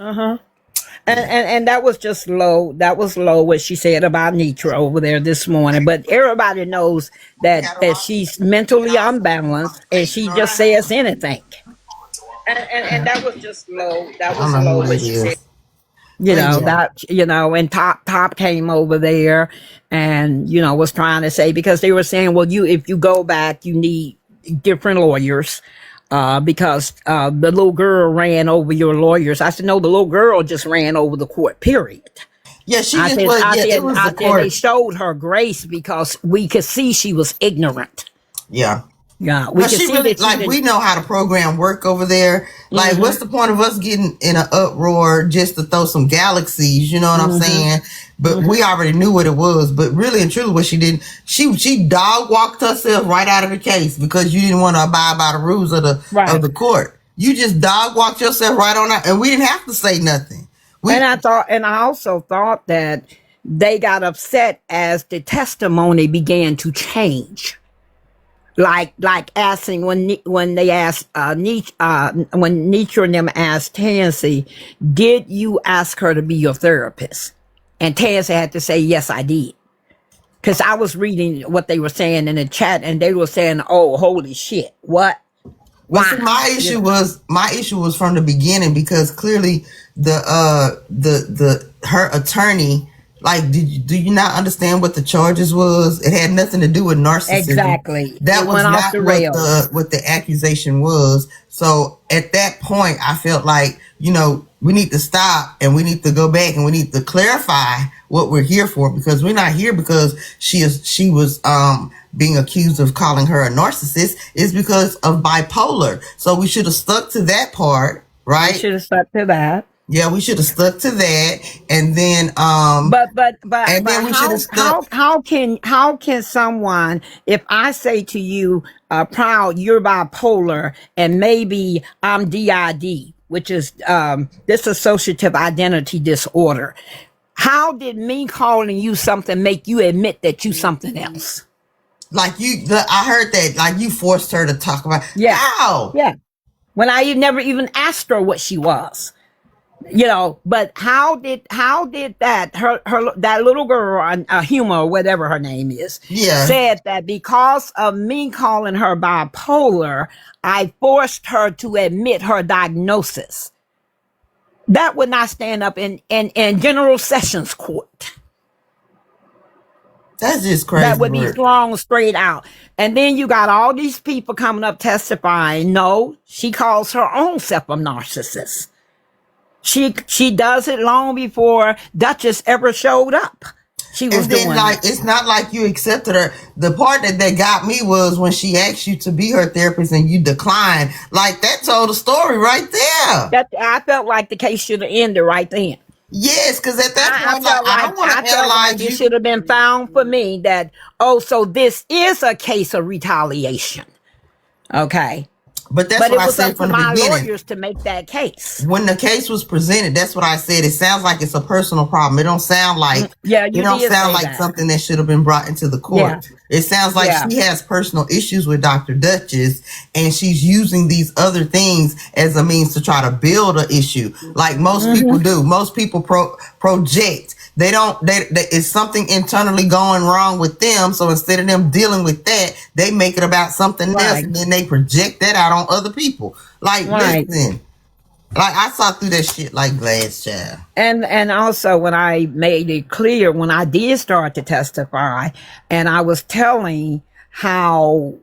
Uh-huh. And that was just low. That was low what she said about Nitra over there this morning. But everybody knows that she's mentally unbalanced and she just says anything. And that was just low. That I don't was know who low that what she said. is. But yeah. And Top came over there and, was trying to say, because they were saying, well, if you go back, you need different lawyers. Because the little girl ran over your lawyers. I said, no, the little girl just ran over the court, period. Yeah, she just was. Yeah, it was the court. They showed her grace because we could see she was ignorant. Yeah. Yeah, but she really, we know how the program work over there. Like, what's the point of us getting in an uproar just to throw some galaxies? You know what I'm saying? But we already knew what it was. But really and truly, what she did, she dog walked herself right out of the case because you didn't want to abide by the rules of the court. You just dog walked yourself right on out, and we didn't have to say nothing. I also thought that they got upset as the testimony began to change. Like asking when they asked when Nitra and them asked Tansy, did you ask her to be your therapist? And Tansy had to say, yes, I did. Because I was reading what they were saying in the chat, and they were saying, oh, holy shit, what? Well, see, my issue was from the beginning, because clearly her attorney, like, do you not understand what the charges was? It had nothing to do with narcissism. Exactly. That was not what the accusation was. So at that point, I felt like, we need to stop and we need to go back and we need to clarify what we're here for, because we're not here because she was being accused of calling her a narcissist. It's because of bipolar. So we should have stuck to that part, right? We should have stuck to that. Yeah, we should have stuck to that, and then how can someone, if I say to you, Proud, you're bipolar, and maybe I'm DID, which is dissociative identity disorder, how did me calling you something make you admit that you something else? Like I heard that, like you forced her to talk about. Yeah. How? Yeah. When I never even asked her what she was. But how did that that little girl, Humor, or whatever her name is, said that because of me calling her bipolar, I forced her to admit her diagnosis. That would not stand up in General Sessions Court. That's just crazy. That would be thrown straight out. And then you got all these people coming up testifying. No, she calls her own self a narcissist. She does it long before Dutchess ever showed up. She was doing it's not like you accepted her. The part that got me was when she asked you to be her therapist and you declined. Like, that told the story right there. I felt like the case should have ended right then. Yes, because at that point, I don't want to analyze you. It should have been found for me that, so this is a case of retaliation. Okay. But that's what I said from the beginning. It was up to my lawyers to make that case. When the case was presented, that's what I said. It sounds like it's a personal problem. It don't sound like something that should have been brought into the court. Yeah. It sounds like she has personal issues with Dr. Dutchess, and she's using these other things as a means to try to build an issue, like most people do. Most people project. They it's something internally going wrong with them. So instead of them dealing with that, they make it about something else, and then they project that out on other people. Like, listen, like, I saw through that shit like glass, child. And also, when I made it clear, when I did start to testify, and I was telling how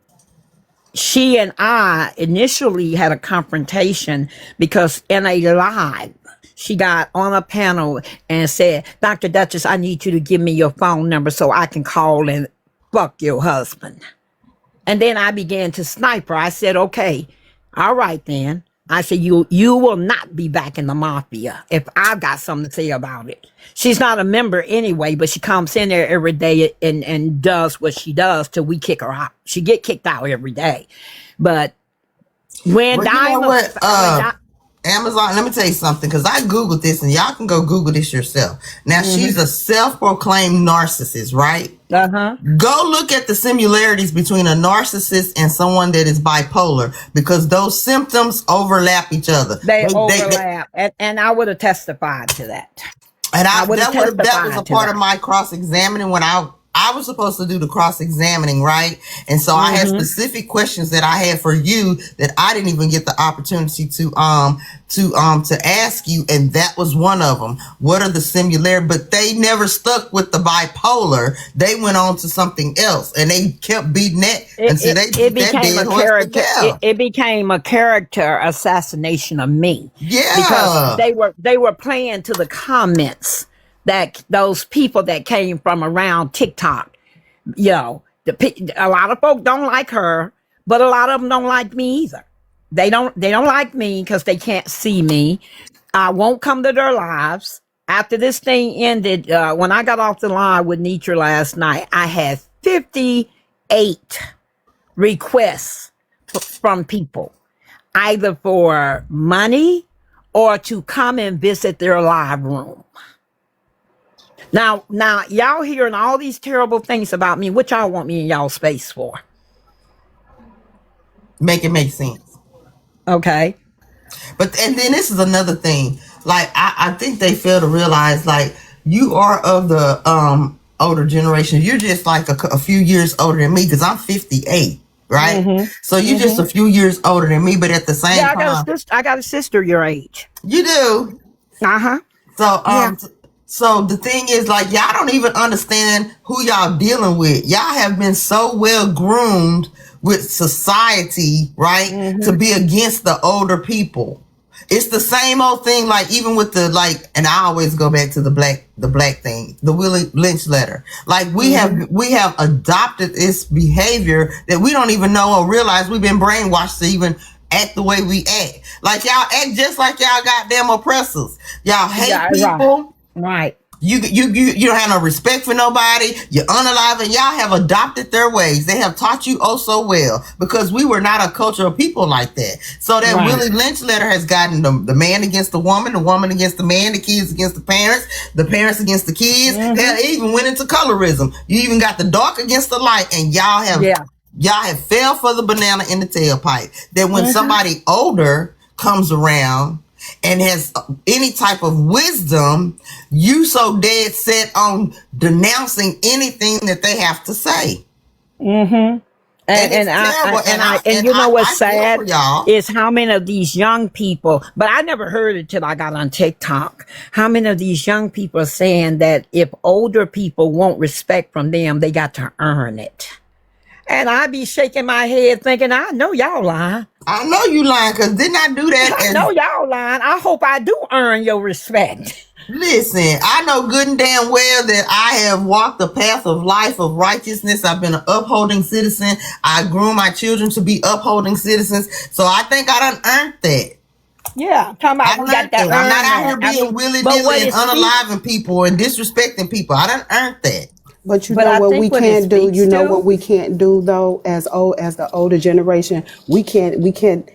she and I initially had a confrontation, because in a live, she got on a panel and said, Dr. Dutchess, I need you to give me your phone number so I can call and fuck your husband. And then I began to snipe her. I said, okay, all right then. I said, you will not be back in the mafia if I've got something to say about it. She's not a member anyway, but she comes in there every day and does what she does till we kick her out. She get kicked out every day. But when Amazon, let me tell you something, because I Googled this, and y'all can go Google this yourself. Now, she's a self-proclaimed narcissist, right? Go look at the similarities between a narcissist and someone that is bipolar, because those symptoms overlap each other. They overlap, and I would have testified to that. And that was a part of my cross-examining when I was supposed to do the cross-examining, right? And so I had specific questions that I had for you that I didn't even get the opportunity to ask you, and that was one of them. What are the similarities? But they never stuck with the bipolar. They went on to something else, and they kept beating that until they became a character. It became a character assassination of me. Yeah, because they were playing to the comments that those people that came from around TikTok, you know, a lot of folk don't like her, but a lot of them don't like me either. They don't like me because they can't see me. I won't come to their lives. After this thing ended, when I got off the line with Nitra last night, I had 58 requests from people, either for money or to come and visit their live room. Now, y'all hearing all these terrible things about me. What y'all want me in y'all space for? Make it make sense. Okay. And then this is another thing. Like, I think they fail to realize, like, you are of the older generation. You're just like a few years older than me, because I'm 58, right? So you're just a few years older than me, but at the same time, I got a sister your age. You do. So the thing is, like, y'all don't even understand who y'all dealing with. Y'all have been so well groomed with society, right, to be against the older people. It's the same old thing, like, even with the, like, and I always go back to the black thing, the Willie Lynch letter. Like, we have adopted this behavior that we don't even know or realize we've been brainwashed to even act the way we act. Like, y'all act just like y'all goddamn oppressors. Y'all hate people. Right. You don't have no respect for nobody. You're unalive, and y'all have adopted their ways. They have taught you oh so well, because we were not a culture of people like that. So that Willie Lynch letter has gotten the man against the woman against the man, the kids against the parents against the kids. Hell, it even went into colorism. You even got the dark against the light, and y'all have fell for the banana in the tailpipe. That when somebody older comes around and has any type of wisdom, you so dead set on denouncing anything that they have to say. And you know what's sad is how many of these young people, but I never heard it till I got on TikTok, how many of these young people are saying that if older people want respect from them, they got to earn it. And I be shaking my head thinking, I know y'all lying. I know you lying, because didn't I do that? I know y'all lying. I hope I do earn your respect. Listen, I know good and damn well that I have walked the path of life of righteousness. I've been an upholding citizen. I grew my children to be upholding citizens. So I think I done earned that. Yeah, talking about we got that. I'm not out here being willy-nilly and unaliving people and disrespecting people. I done earned that. But you know what we can't do. You know what we can't do though, as the older generation, we don't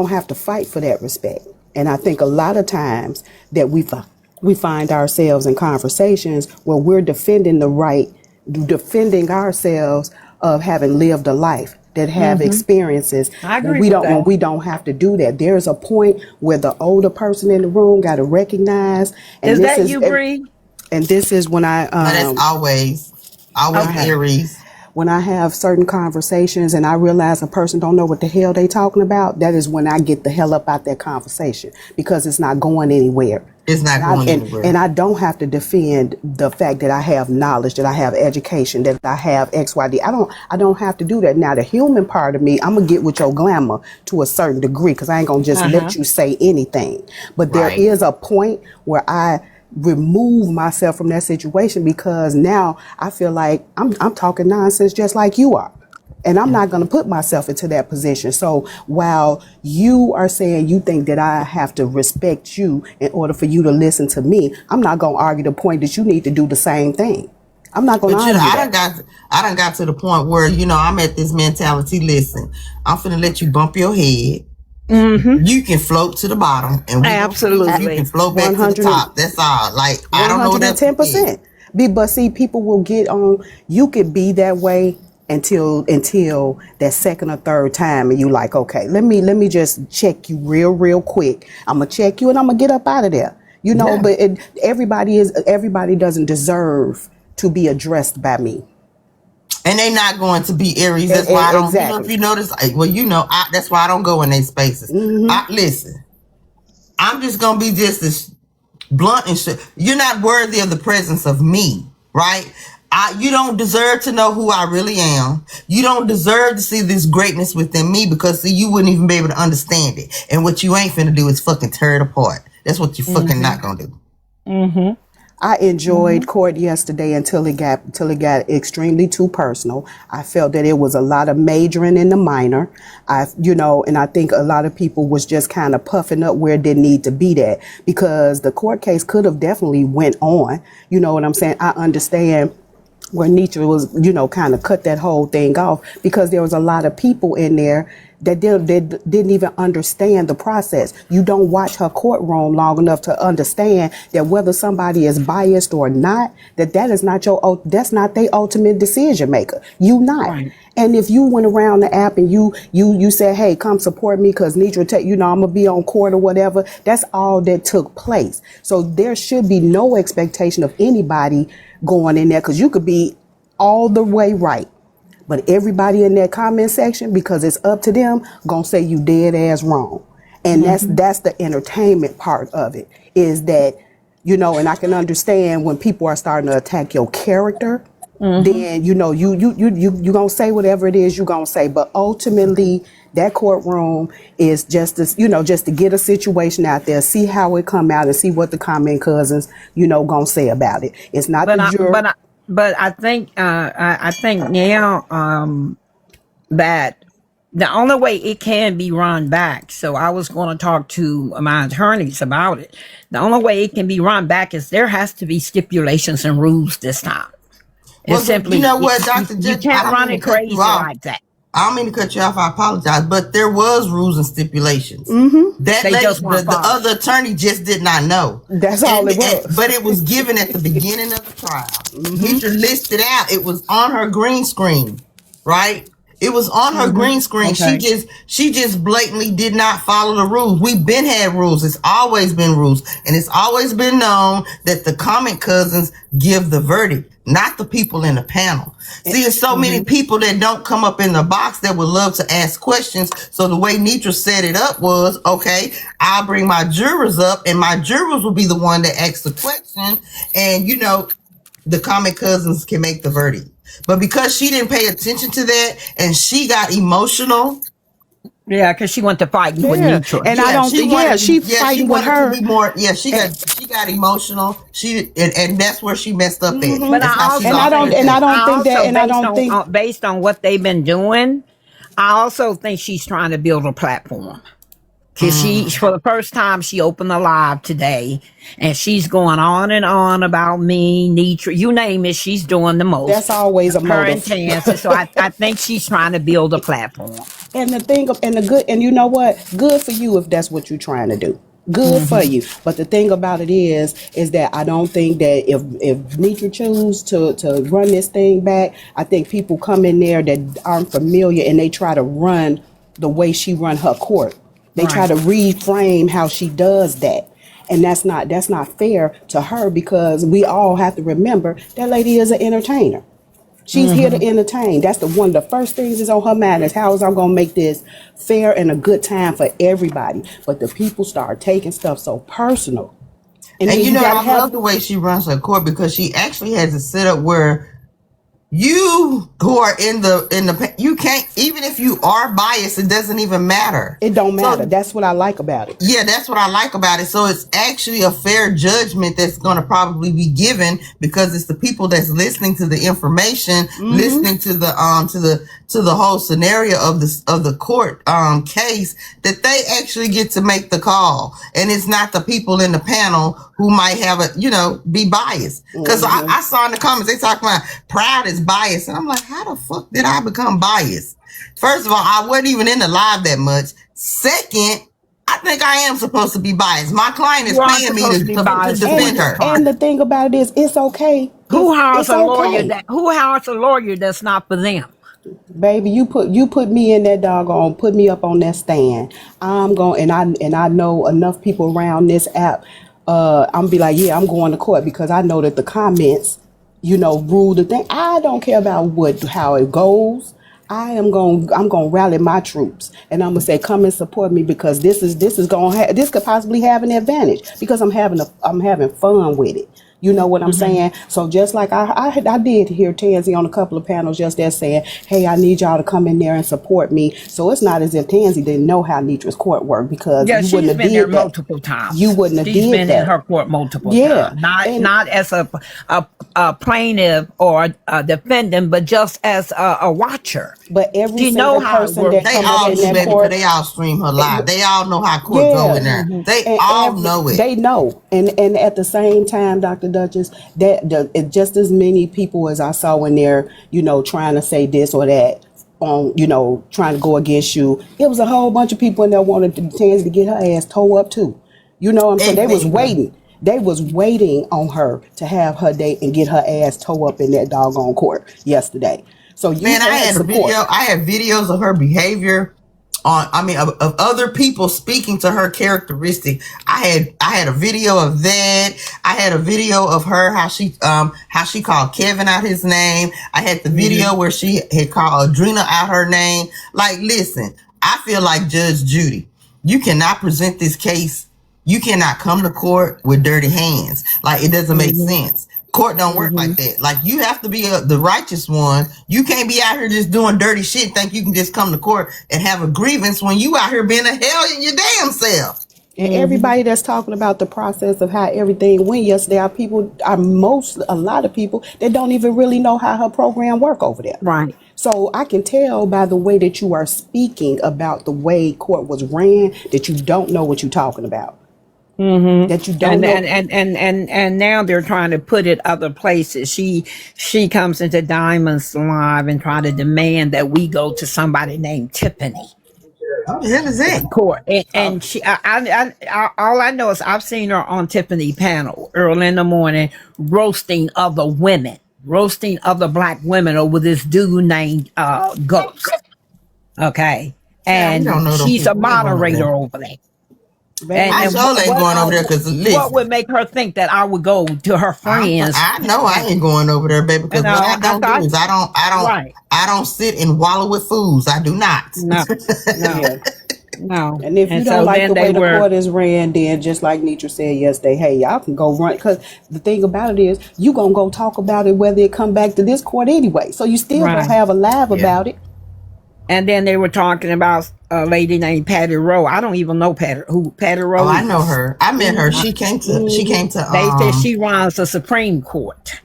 have to fight for that respect. And I think a lot of times that we find ourselves in conversations where we're defending ourselves of having lived a life, that have experiences. I agree with that. We don't have to do that. There's a point where the older person in the room got to recognize. And is that you, Bree? And this is when that's always Aries. When I have certain conversations and I realize a person don't know what the hell they talking about, that is when I get the hell up out that conversation, because it's not going anywhere. It's not going anywhere. And I don't have to defend the fact that I have knowledge, that I have education, that I have XYD. I don't have to do that. Now, the human part of me, I'm going to get with your glamour to a certain degree, because I ain't going to just let you say anything. But there is a point where I remove myself from that situation, because now I feel like I'm talking nonsense just like you are. And I'm not going to put myself into that position. So while you are saying you think that I have to respect you in order for you to listen to me, I'm not going to argue the point that you need to do the same thing. I'm not going to argue that. I done got to the point where, I'm at this mentality. Listen, I'm finna let you bump your head, You can float to the bottom, and absolutely you can float back to the top. That's all. Like, I don't know what else 110%. But see, people will get on. You could be that way until that second or third time, and you like, okay, let me just check you real quick. I'm gonna check you, and I'm gonna get up out of there. You know, but everybody doesn't deserve to be addressed by me. And they're not going to be Aries. That's why I don't. Exactly. You know, if you notice, well, you know, that's why I don't go in these spaces. Listen, I'm just gonna be just as blunt and shit. You're not worthy of the presence of me, right? You don't deserve to know who I really am. You don't deserve to see this greatness within me, because see, you wouldn't even be able to understand it. And what you ain't finna do is fucking tear it apart. That's what you fucking not gonna do. I enjoyed court yesterday until it got extremely too personal. I felt that it was a lot of majoring in the minor. And I think a lot of people was just kind of puffing up where it didn't need to be that, because the court case could have definitely went on. You know what I'm saying? I understand where Nietzsche was, kind of cut that whole thing off, because there was a lot of people in there that didn't even understand the process. You don't watch her courtroom long enough to understand that whether somebody is biased or not, that is not that's not their ultimate decision maker. You not. Right. And if you went around the app and you said, hey, come support me because Nietzsche, I'm gonna be on court or whatever, that's all that took place. So there should be no expectation of anybody going in there, because you could be all the way right, but everybody in that comment section, because it's up to them, gonna say you dead ass wrong. And that's the entertainment part of it, is that, and I can understand when people are starting to attack your character, then, you gonna say whatever it is you gonna say. But ultimately, that courtroom is just to get a situation out there, see how it come out, and see what the comment cousins, gonna say about it. It's not the jury. But I think now that the only way it can be run back, so I was going to talk to my attorneys about it. The only way it can be run back is there has to be stipulations and rules this time. Well, simply, you know what, Dr. You can't run it crazy like that. I don't mean to cut you off. I apologize, but there was rules and stipulations. The other attorney just did not know. That's all it was. But it was given at the beginning of the trial. Teacher listed out. It was on her green screen, right? It was on her green screen. Okay. She just blatantly did not follow the rules. We've been had rules. It's always been rules, and it's always been known that the comment cousins give the verdict, not the people in the panel. See, there's so many people that don't come up in the box that would love to ask questions. So the way Nitra set it up was, okay, I'll bring my jurors up, and my jurors will be the one that asks the question, and the comment cousins can make the verdict. But because she didn't pay attention to that, and she got emotional. Yeah, because she went to fight with Nitra. And I don't think, she fighting with her. To be more, she got emotional. And that's where she messed up at. But I don't think based on what they've been doing, I also think she's trying to build a platform. Because for the first time, she opened a live today, and she's going on and on about me, Nitra, you name it. She's doing the most. That's always a motive. Her intense. So I think she's trying to build a platform. And you know what? Good for you if that's what you're trying to do. Good for you. But the thing about it is that I don't think that if Nitra choose to run this thing back, I think people come in there that aren't familiar and they try to run the way she run her court. They try to reframe how she does that. And that's not fair to her, because we all have to remember that lady is an entertainer. She's here to entertain. That's one of the first things that's on her mind is how is I'm going to make this fair and a good time for everybody. But the people start taking stuff so personal. And I love the way she runs her court, because she actually has it set up where you who are in the you can't, even if you are biased, it doesn't even matter. It don't matter. That's what I like about it. Yeah, that's what I like about it. So it's actually a fair judgment that's going to probably be given, because it's the people that's listening to the information, listening to the whole scenario of the court case, that they actually get to make the call, and it's not the people in the panel who might have be biased. Because I saw in the comments they talking about Proud is biased, and I'm like, how the fuck did I become biased? First of all, I wasn't even in the live that much. Second, I think I am supposed to be biased. My client is paying me to defend her. And the thing about it is, it's okay. Who hires a lawyer? Who hires a lawyer that's not for them? Baby, you put me in that doggone, put me up on that stand. I'm going, and I know enough people around this app. I'm be like, yeah, I'm going to court because I know that the comments, rule the thing. I don't care about how it goes. I'm gonna rally my troops, and I'm gonna say, come and support me because this could possibly have an advantage because I'm having fun with it. You know what I'm saying? So just like I did hear Tansy on a couple of panels just there saying, hey, I need y'all to come in there and support me. So it's not as if Tansy didn't know how Nitra's court worked because you wouldn't have been there multiple times. You wouldn't have did that. She's been in her court multiple times. Not as a plaintiff or a defendant, but just as a watcher. But every single person that comes in that court, they all stream her live. They all know how court go in there. They all know it. They know, and at the same time, Dr. Dutchess, just as many people as I saw when they're trying to say this or that on trying to go against you, it was a whole bunch of people in there wanted Tansy to get her ass towed up too. You know what I'm saying? They was waiting. They was waiting on her to have her day and get her ass towed up in that doggone court yesterday. So I had videos of her behavior of other people speaking to her characteristic. I had a video of that. I had a video of her how she called Kevin out his name. I had the video where she had called Adrena out her name. Like, listen, I feel like Judge Judy, you cannot present this case. You cannot come to court with dirty hands. Like, it doesn't make sense. Court don't work like that. Like, you have to be the righteous one. You can't be out here just doing dirty shit. Think you can just come to court and have a grievance when you out here being a hell in your damn self. And everybody that's talking about the process of how everything went yesterday a lot of people that don't even really know how her program work over there. Right. So I can tell by the way that you are speaking about the way court was ran that you don't know what you're talking about. That you don't know. And now they're trying to put it other places. She comes into Diamond's live and try to demand that we go to somebody named Tiffany. What the hell is that? Court. And she, all I know is I've seen her on Tiffany panel early in the morning roasting other Black women over this dude named Ghost. Okay, and she's a moderator over there. And ain't going over there because what would make her think that I would go to her friends? I know I ain't going over there, baby. Because what I don't do is I don't sit and wallow with fools. I do not. No. And if you don't like the way the court is ran, then just like Nitra said yesterday, hey, y'all can go run. Because the thing about it is, you gonna go talk about it whether it come back to this court anyway. So you still gonna have a live about it. And then they were talking about a lady named Patty Rowe. I don't even know Patty Rowe. Oh, I know her. I met her. She came to. They said she runs the Supreme Court.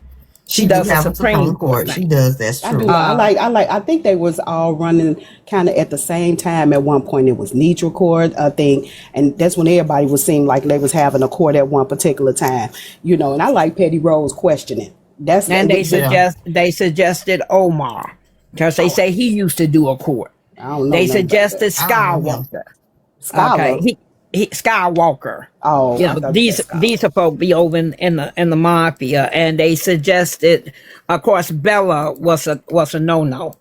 She does the Supreme Court. She does. That's true. I think they was all running kind of at the same time. At one point, it was Nitra Court, I think, and that's when everybody was seemed like they was having a court at one particular time. And I like Patty Rowe's questioning. They suggested Omar. Because they say he used to do a court. They suggested Skywalker. Okay, he Skywalker. Oh, these are folks be over in the mafia, and they suggested. Of course, Bella was a no.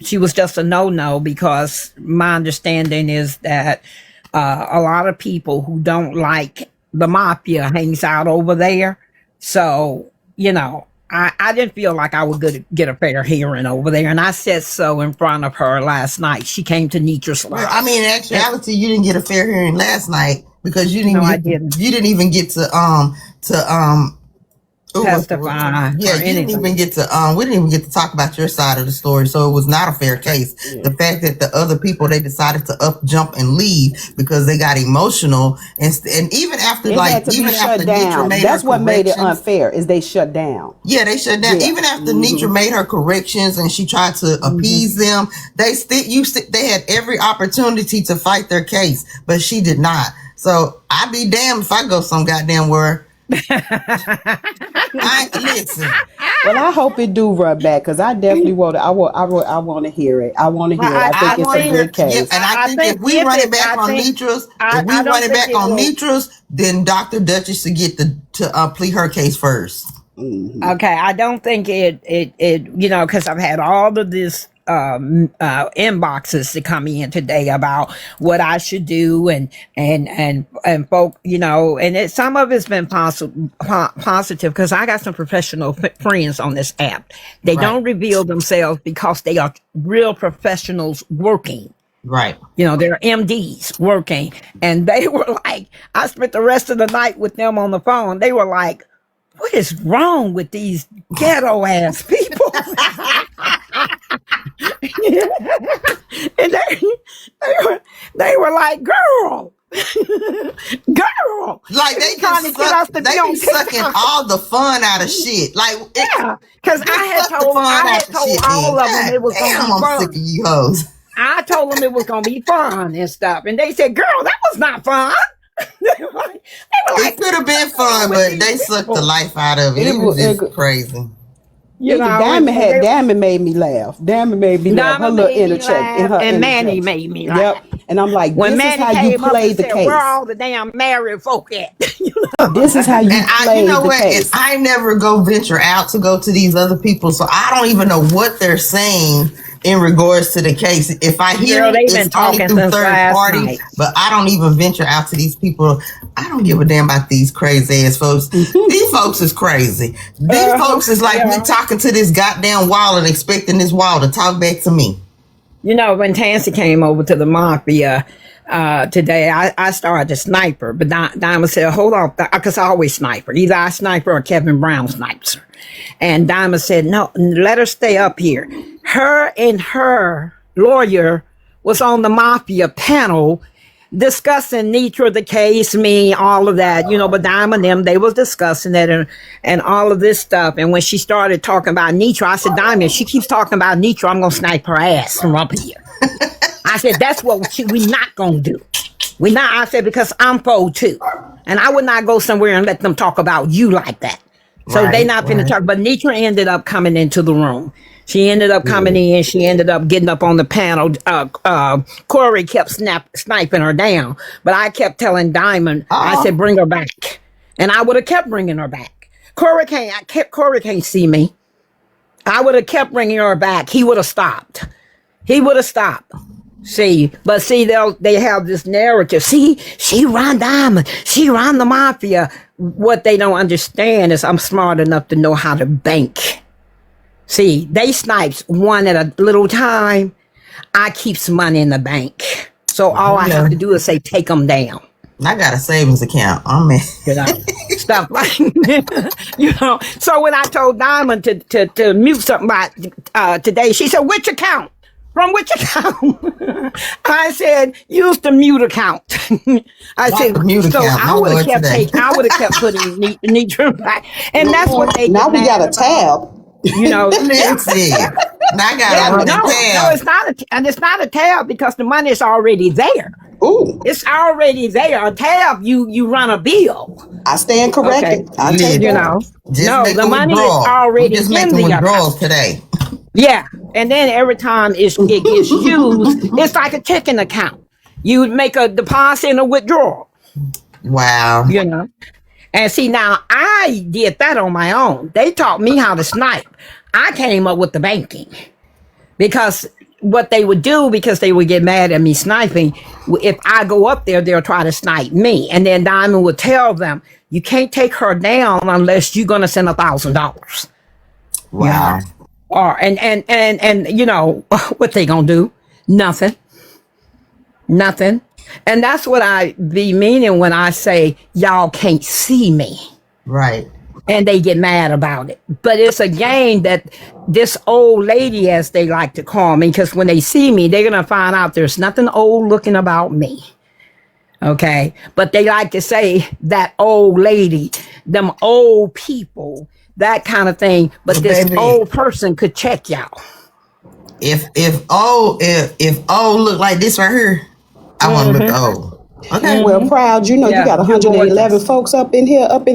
She was just a no because my understanding is that a lot of people who don't like the mafia hangs out over there. So I didn't feel like I would get a fair hearing over there, and I said so in front of her last night. She came to Nitra's live. Well, I mean, in actuality, you didn't get a fair hearing last night because you didn't even get to testify. Yeah, you didn't even get to we didn't even get to talk about your side of the story, so it was not a fair case. Yeah. The fact that the other people, they decided to jump and leave because they got emotional, and even after Nitra made that's what made it unfair is they shut down. Yeah, they shut down. Yeah. Even after Nitra made her corrections and she tried to appease them, they had every opportunity to fight their case, but she did not. So I'd be damned if I go some goddamn where Listen. Well, I hope it do run back because I definitely want to. I want to hear it. I want to hear it. I think it's a good case. Yeah, and I think if we run it back on Nitra's, then Dr. Dutchess should get to plead her case first. Mm-hmm. Okay, I don't think it because I've had all of this inboxes to come in today about what I should do and folk, and some of it's been positive because I got some professional friends on this app. They don't reveal themselves because they are real professionals working. Right. They're MDs working, and they were like, I spent the rest of the night with them on the phone. They were like, what is wrong with these ghetto ass people? And they were like, girl, like they trying to get us to be on sucking all the fun out of shit. Like, because I had told all of them it was gonna be fun. I'm sick of you hoes. I told them it was gonna be fun and stuff, and they said, girl, that was not fun. They were like, it could have been fun, but they sucked the life out of it. It was just crazy. Diamond made me laugh. Diamond made me laugh. Her little interchange. And Manny made me laugh. Yep. And I'm like, when this Manny is how you play the case. Where all the damn married folk at? This is how you play the case. And I never go venture out to go to these other people, so I don't even know what they're saying in regards to the case. If I hear it's only through third party, but I don't even venture out to these people. I don't give a damn about these crazy ass folks. These folks is crazy. These folks is like me talking to this goddamn wall and expecting this wall to talk back to me. When Tansy came over to the mafia today, I started to snipe her, but Diamond said, hold on, because I always snipe her. Either I snipe her or Kevin Brown snipes her. And Diamond said, no, let her stay up here. Her and her lawyer was on the mafia panel discussing Nitra, the case, me, all of that, but Diamond and them, they was discussing it and all of this stuff. And when she started talking about Nitra, I said, Diamond, she keeps talking about Nitra, I'm going to snipe her ass from up here. I said, that's what we not going to do. I said, because I'm pro too. And I would not go somewhere and let them talk about you like that. So they not finna talk. But Nitra ended up coming into the room. She ended up coming in. She ended up getting up on the panel. Corey kept sniping her down. But I kept telling Diamond, I said, bring her back. And I would have kept bringing her back. Corey can't see me. I would have kept bringing her back. He would have stopped. See, they have this narrative. See, she run Diamond. She run the mafia. What they don't understand is I'm smart enough to know how to bank. See, they snipes one at a little time. I keeps money in the bank. So all I have to do is say, take them down. I got a savings account. Oh man. Stuff like, So when I told Diamond to mute something by today, she said, which account? From which account? I said, use the mute account. I said, I would have kept putting Nitra back. And that's what they now we got a tab. Now I got a tab. It's not a tab because the money is already there. Ooh. It's already there. A tab, you run a bill. I stand corrected. Okay. The money is already in the account today. Yeah, and then every time it gets used, it's like a checking account. You would make a deposit and a withdrawal. Wow. And see, now I did that on my own. They taught me how to snipe. I came up with the banking because what they would do, because they would get mad at me sniping, if I go up there, they'll try to snipe me. And then Diamond would tell them, you can't take her down unless you're going to send $1,000. Wow. And what they gonna do? Nothing. And that's what I be meaning when I say y'all can't see me. Right. And they get mad about it. But it's a game that this old lady, as they like to call me, because when they see me, they're gonna find out there's nothing old looking about me. Okay. But they like to say that old lady, them old people, that kind of thing, but this old person could check y'all. If old look like this right here, I want to look old. Okay. Well, Proud, you got 111 folks up and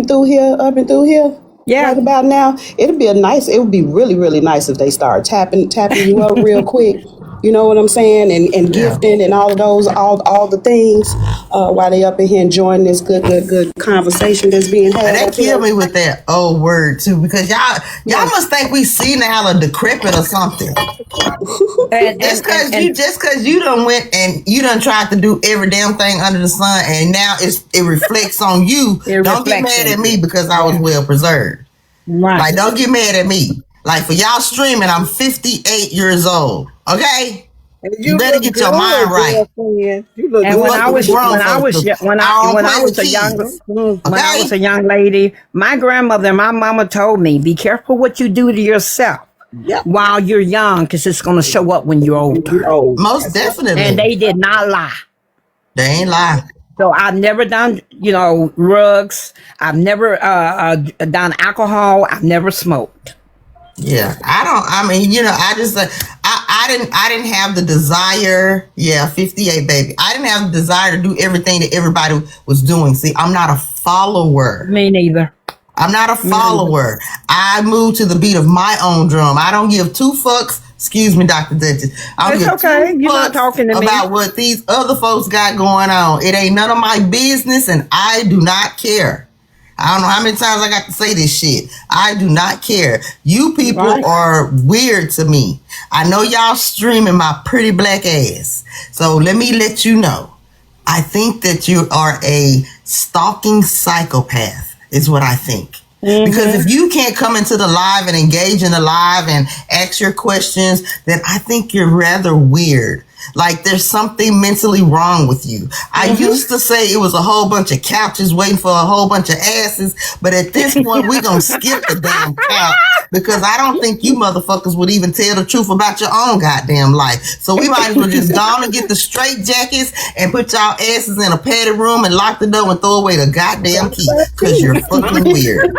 through here. Yeah. Right about now, it would be really, really nice if they start tapping you up real quick. You know what I'm saying? And gifting and all of those, all the things, while they up in here enjoying this good conversation that's being had. And they kill me with that old word too, because y'all must think we senile or decrepit or something. Just because you done went and you done tried to do every damn thing under the sun, and now it reflects on you. Don't get mad at me because I was well preserved. Right. Like, don't get mad at me. Like, for y'all streaming, I'm 58 years old. Okay? You better get your mind right. And when I was a young lady, my grandmother and my mama told me, be careful what you do to yourself while you're young, because it's going to show up when you're older. Most definitely. And they did not lie. They ain't lie. So I've never done, drugs. I've never done alcohol. I've never smoked. Yeah, I didn't have the desire. Yeah, 58, baby. I didn't have the desire to do everything that everybody was doing. See, I'm not a follower. Me neither. I'm not a follower. I move to the beat of my own drum. I don't give two fucks. Excuse me, Dr. Dutchess. It's okay. You're not talking to me about what these other folks got going on. It ain't none of my business, and I do not care. I don't know how many times I got to say this shit. I do not care. You people are weird to me. I know y'all streaming my pretty black ass. So let me let you know. I think that you are a stalking psychopath is what I think. Mm-hmm. Because if you can't come into the live and engage in the live and ask your questions, then I think you're rather weird. Like there's something mentally wrong with you. I used to say it was a whole bunch of couches waiting for a whole bunch of asses, but at this point we're gonna skip the damn couch because I don't think you motherfuckers would even tell the truth about your own goddamn life. So we might as well just go on and get the straight jackets and put y'all asses in a padded room and lock the door and throw away the goddamn key because you're fucking weird.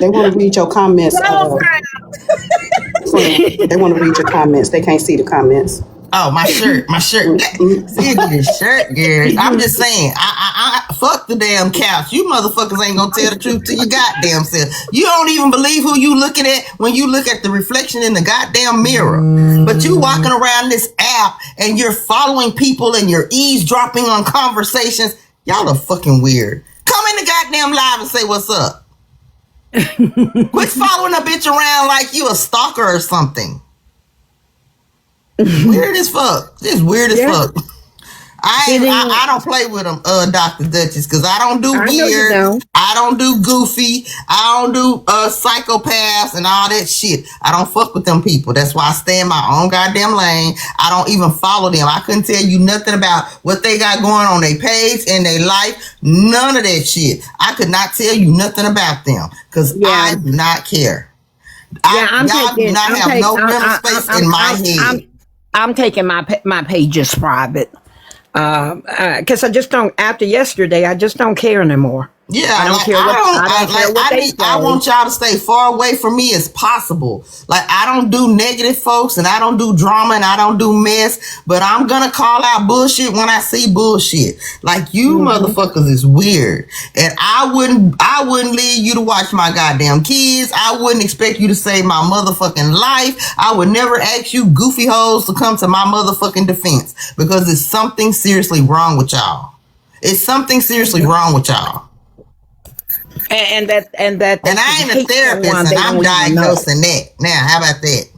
They want to read your comments. They want to read your comments. They can't see the comments. Oh, my shirt. See this shirt, girl. I'm just saying, I fuck the damn couch. You motherfuckers ain't gonna tell the truth to your goddamn self. You don't even believe who you looking at when you look at the reflection in the goddamn mirror. But you walking around this app and you're following people and you're eavesdropping on conversations. Y'all are fucking weird. Come in the goddamn live and say what's up. Quit following a bitch around like you a stalker or something. Weird as fuck. Just weird as fuck. I don't play with them, Dr. Dutchess, because I don't do weird. I don't do goofy. I don't do psychopaths and all that shit. I don't fuck with them people. That's why I stay in my own goddamn lane. I don't even follow them. I couldn't tell you nothing about what they got going on their page and their life. None of that shit. I could not tell you nothing about them because I do not care. Y'all do not have no mental space in my head. I'm taking my pages private. Because I just don't. After yesterday, I just don't care anymore. Yeah, I don't care what they say. I want y'all to stay far away from me as possible. Like I don't do negative folks, and I don't do drama, and I don't do mess. But I'm gonna call out bullshit when I see bullshit. Like you motherfuckers is weird, and I wouldn't leave you to watch my goddamn kids. I wouldn't expect you to save my motherfucking life. I would never ask you goofy hoes to come to my motherfucking defense because there's something seriously wrong with y'all. It's something seriously wrong with y'all. And I ain't a therapist, and I'm diagnosing that. Now, how about that?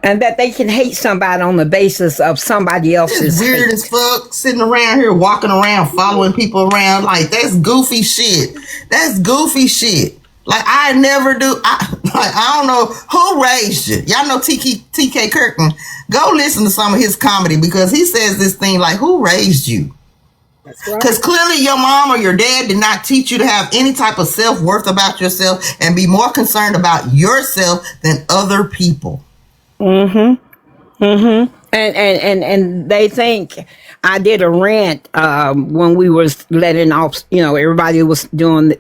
And that they can hate somebody on the basis of somebody else's. It's weird as fuck, sitting around here, walking around, following people around. Like, that's goofy shit. That's goofy shit. Like, I never do. I don't know who raised you. Y'all know TK Kirkman. Go listen to some of his comedy because he says this thing like, who raised you? Because clearly your mom or your dad did not teach you to have any type of self-worth about yourself and be more concerned about yourself than other people. And they think I did a rant when we was letting off. Everybody was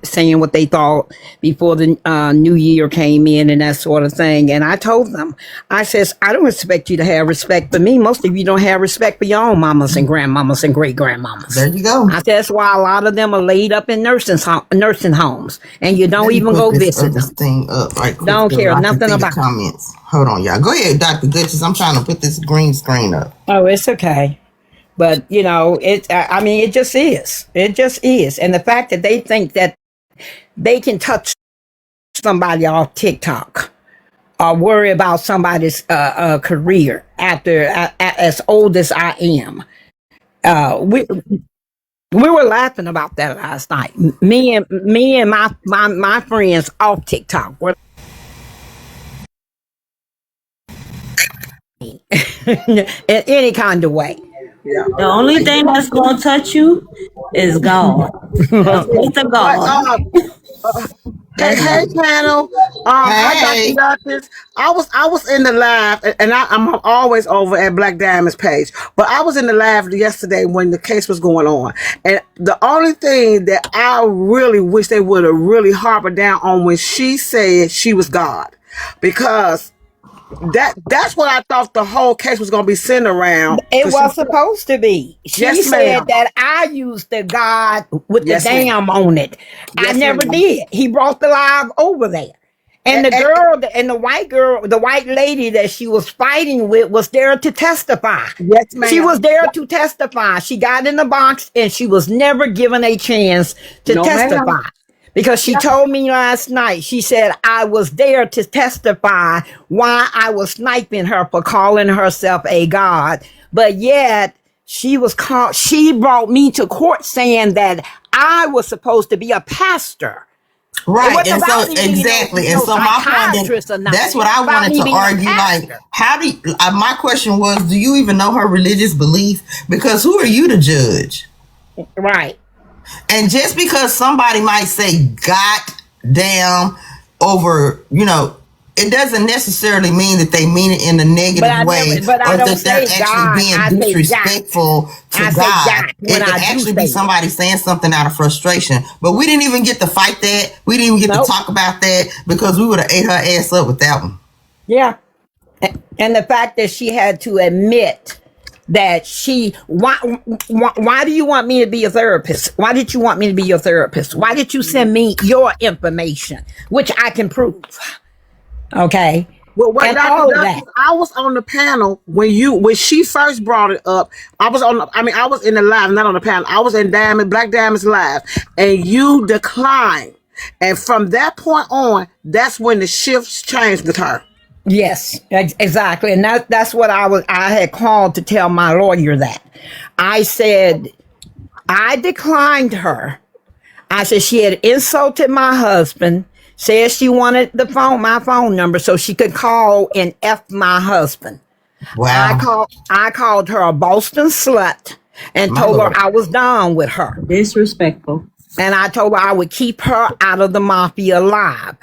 saying what they thought before the new year came in and that sort of thing. And I told them, I says, I don't expect you to have respect for me. Most of you don't have respect for your own mamas and grandmamas and great grandmamas. There you go. I said, that's why a lot of them are laid up in nursing homes, and you don't even go visit them. Thing up right quick, don't care nothing about comments. Hold on, y'all. Go ahead, Dr. Dutchess. I'm trying to put this green screen up. Oh, it's okay. But, it just is. It just is. And the fact that they think that they can touch somebody off TikTok or worry about somebody's career as old as I am. We were laughing about that last night. Me and my friends off TikTok were in any kind of way. Yeah. The only thing that's going to touch you is God. It's a God. Hey, panel. Hey. I was in the live, and I'm always over at Black Diamond's page, but I was in the live yesterday when the case was going on, and the only thing that I really wish they would have really harped down on when she said she was God, because that's what I thought the whole case was going to be centered around. It was supposed to be. She said that I used the God with the damn on it. I never did. He brought the live over there. And the girl, and the white lady that she was fighting with was there to testify. Yes, ma'am. She was there to testify. She got in the box and she was never given a chance to testify. Ma'am. Because she told me last night, she said, I was there to testify why I was sniping her for calling herself a God. But yet she brought me to court saying that I was supposed to be a pastor. Right. And so exactly. And so my point is, that's what I wanted to argue. Like, how do you, my question was, do you even know her religious belief? Because who are you to judge? Right. And just because somebody might say "God damn" over, it doesn't necessarily mean that they mean it in a negative way, or that they're actually being disrespectful to God. It could actually be somebody saying something out of frustration. But we didn't even get to fight that. We didn't even get to talk about that because we would have ate her ass up with that one. Yeah. And the fact that she had to admit that why do you want me to be a therapist? Why did you want me to be your therapist? Why did you send me your information, which I can prove? Okay. Well, I was on the panel when she first brought it up. I was in the live, not on the panel. I was in Black Diamond's live, and you declined. And from that point on, that's when the shifts changed with her. Yes, exactly. And that's what I had called to tell my lawyer that. I said, I declined her. I said she had insulted my husband, said she wanted my phone number so she could call and F my husband. Wow. I called her a Boston slut and told her I was done with her. Disrespectful. And I told her I would keep her out of the mafia alive.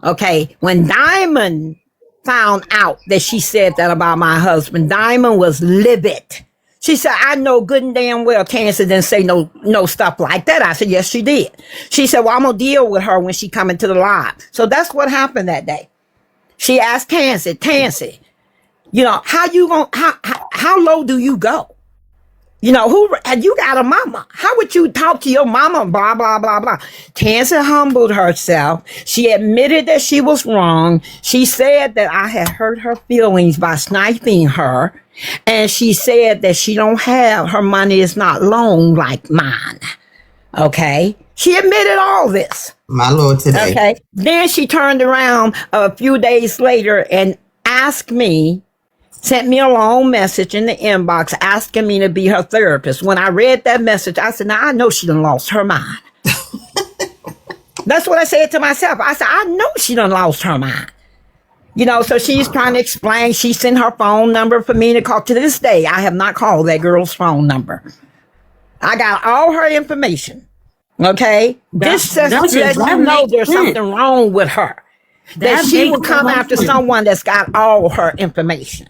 Okay. When Diamond found out that she said that about my husband, Diamond was livid. She said, I know good and damn well Tansy didn't say no stuff like that. I said, yes, she did. She said, well, I'm going to deal with her when she come into the live. So that's what happened that day. She asked Tansy, how low do you go? You got a mama. How would you talk to your mama? Blah, blah, blah, blah. Tansy humbled herself. She admitted that she was wrong. She said that I had hurt her feelings by sniping her. And she said that her money is not long like mine. Okay. She admitted all this. My Lord, today. Okay. Then she turned around a few days later and sent me a long message in the inbox asking me to be her therapist. When I read that message, I said, now I know she done lost her mind. That's what I said to myself. I said, I know she done lost her mind. So she's trying to explain. She sent her phone number for me to call. To this day, I have not called that girl's phone number. I got all her information. Okay? This says lets you know there's something wrong with her. That she will come after someone that's got all her information.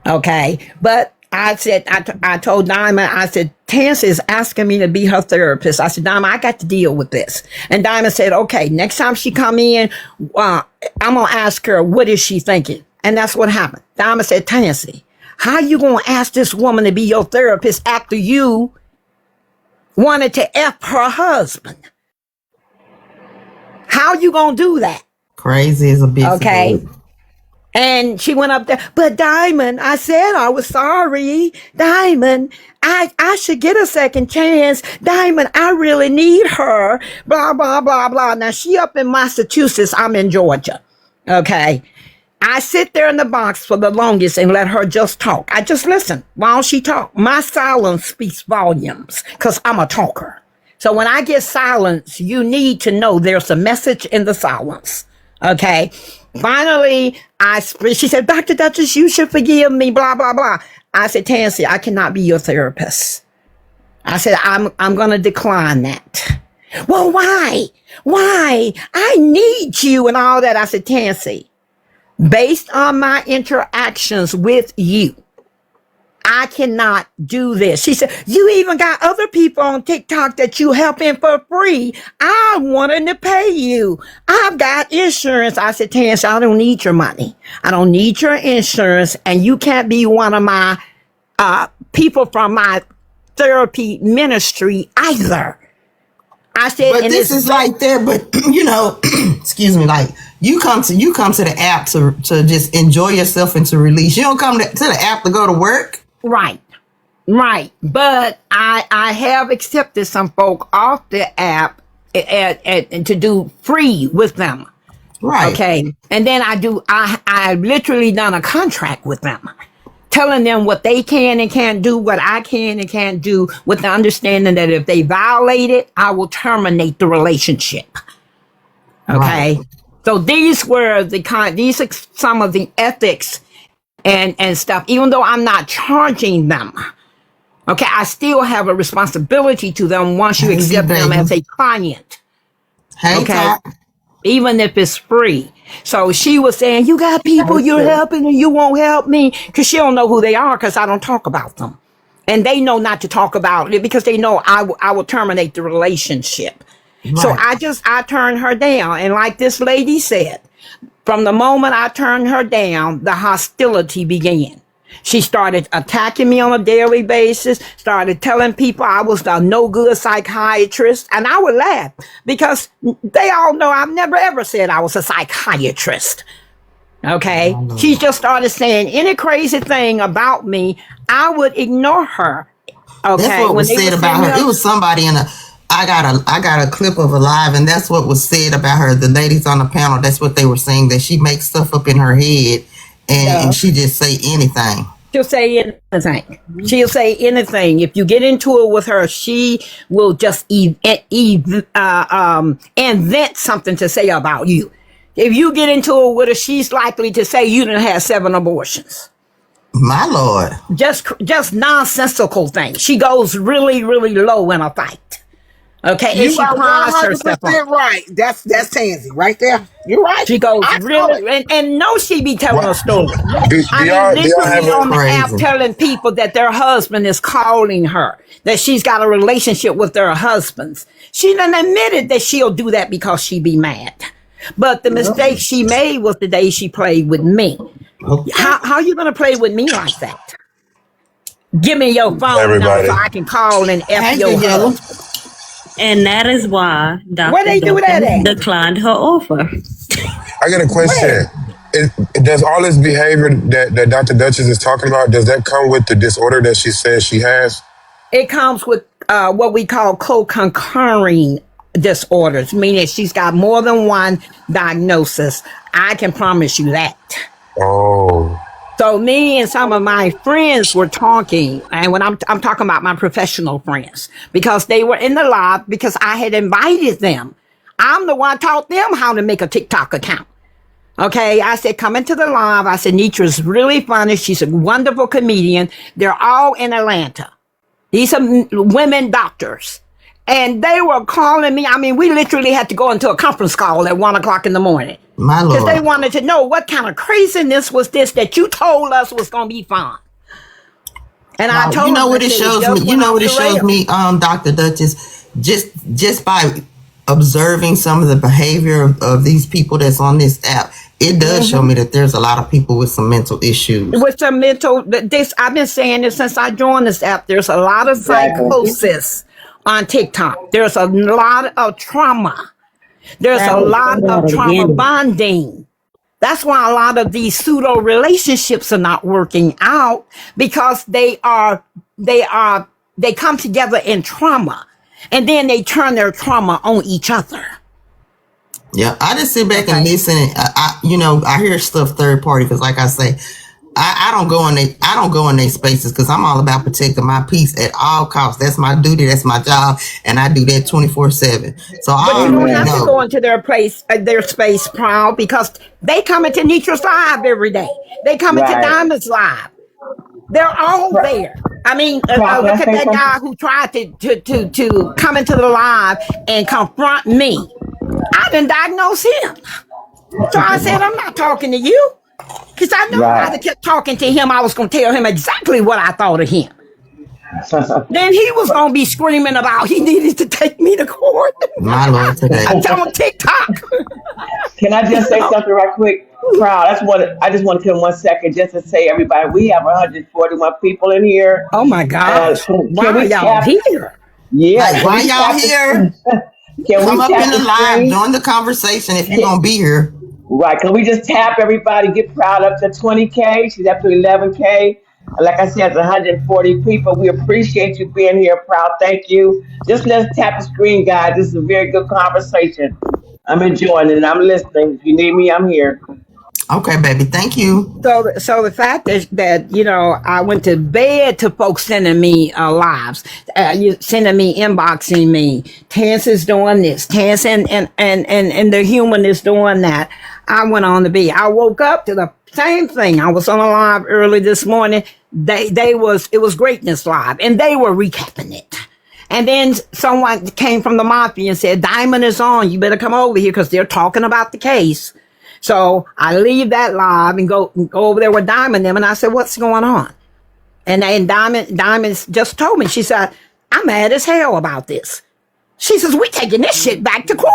Okay. But I said, I told Diamond, I said, Tess is asking me to be her therapist. I said, Diamond, I got to deal with this. And Diamond said, okay, next time she come in, I'm going to ask her, what is she thinking? And that's what happened. Diamond said, Tansy, how you going to ask this woman to be your therapist after you wanted to F her husband? How you going to do that? Crazy is a big okay. Word. And she went up there, but Diamond, I said I was sorry. Diamond, I should get a second chance. Diamond, I really need her. Blah, blah, blah, blah. Now she up in Massachusetts. I'm in Georgia. Okay. I sit there in the box for the longest and let her just talk. I just listen while she talk. My silence speaks volumes because I'm a talker. So when I get silence, you need to know there's a message in the silence. Okay. Finally, she said, Dr. Dutchess, you should forgive me, blah, blah, blah. I said, Tansy, I cannot be your therapist. I said, I'm going to decline that. Well, why? Why? I need you and all that. I said, Tansy, based on my interactions with you, I cannot do this. She said, you even got other people on TikTok that you helping for free. I wanted to pay you. I've got insurance. I said, Tansy, I don't need your money. I don't need your insurance. And you can't be one of my people from my therapy ministry either. I said, but this is like there, but you know, excuse me, like you come to the app to just enjoy yourself and to release. You don't come to the app to go to work. Right. But I have accepted some folk off the app and to do free with them. Right. Okay. And then I literally done a contract with them, telling them what they can and can't do, what I can and can't do, with the understanding that if they violate it, I will terminate the relationship. Okay. Right. So these were these are some of the ethics and stuff, even though I'm not charging them. Okay, I still have a responsibility to them once you accept them as a client. Okay, even if it's free. So she was saying, you got people you're helping and you won't help me, because she don't know who they are because I don't talk about them. And they know not to talk about it because they know I will terminate the relationship. Right. So I turned her down. And like this lady said, from the moment I turned her down, the hostility began. She started attacking me on a daily basis, started telling people I was a no good psychiatrist. And I would laugh because they all know I've never ever said I was a psychiatrist. Okay. She just started saying any crazy thing about me. I would ignore her. Okay. That's what was said about her. It was somebody I got a clip of her live, and that's what was said about her. The ladies on the panel, that's what they were saying, that she makes stuff up in her head and she just say anything. She'll say anything. She'll say anything. If you get into it with her, she will just invent something to say about you. If you get into it with her, she's likely to say you done had 7 abortions. My Lord. Just nonsensical things. She goes really, really low in a fight. Okay, you are 100% right. That's Tansy right there. You're right. She goes really, and no, she be telling a story. I mean, literally on the app telling people that their husband is calling her, that she's got a relationship with their husbands. She done admitted that she'll do that because she be mad. But the mistake she made was the day she played with me. Okay. How you gonna play with me like that? Give me your phone number so I can call and F your husband. And that is why Dr. Dutchess declined her offer. I got a question. Does all this behavior that Dr. Dutchess is talking about, does that come with the disorder that she says she has? It comes with what we call co-concurring disorders, meaning she's got more than one diagnosis. I can promise you that. Oh. So me and some of my friends were talking, and when I'm talking about my professional friends, because they were in the live because I had invited them. I'm the one taught them how to make a TikTok account. Okay, I said, come into the live. I said, Nitra's really funny. She's a wonderful comedian. They're all in Atlanta. These are women doctors. And they were calling me. I mean, we literally had to go into a conference call at 1:00 in the morning. My Lord. Because they wanted to know what kind of craziness was this that you told us was going to be fun. And I told you know what it shows me. You know what it shows me, Dr. Dutchess, just by observing some of the behavior of these people that's on this app, it does show me that there's a lot of people with some mental issues. With some mental, I've been saying this since I joined this app. There's a lot of psychosis on TikTok. There's a lot of trauma. There's a lot of trauma bonding. That's why a lot of these pseudo relationships are not working out, because they come together in trauma, and then they turn their trauma on each other. Yeah, I just sit back and listen. I hear stuff third party, because like I say, I don't go in their spaces, because I'm all about protecting my peace at all costs. That's my duty. That's my job, and I do that 24/7. So but you don't have to go into their space, Proud, because they come into Nitra's live every day. They come into Diamond's live. They're all there. I mean, look at that guy who tried to come into the live and confront me. I didn't diagnose him, so I said, I'm not talking to you. Because I know if I kept talking to him, I was going to tell him exactly what I thought of him. Then he was going to be screaming about he needed to take me to court. My Lord, today. I tell him TikTok. Can I just say something right quick? Proud. I just want to take 1 second just to say, everybody, we have 141 people in here. Oh my gosh. Why are y'all here? Yeah. Like, why y'all here? Come up in the live, join the conversation if you're going to be here. Right, can we just tap everybody, get Proud up to 20K? She's up to 11K. Like I said, it's 140 people. We appreciate you being here, Proud. Thank you. Just let's tap the screen, guys. This is a very good conversation. I'm enjoying it, and I'm listening. If you need me, I'm here. Okay, baby. Thank you. So the fact that I went to bed to folks sending me lives, sending me, inboxing me. Tess is doing this. Tess and the human is doing that. I went on to be. I woke up to the same thing. I was on a live early this morning. It was Greatness Live, and they were recapping it. And then someone came from the mafia and said, Diamond is on. You better come over here, because they're talking about the case. So I leave that live and go over there with Diamond and I said, what's going on? And then Diamond just told me, she said, I'm mad as hell about this. She says, we taking this shit back to court.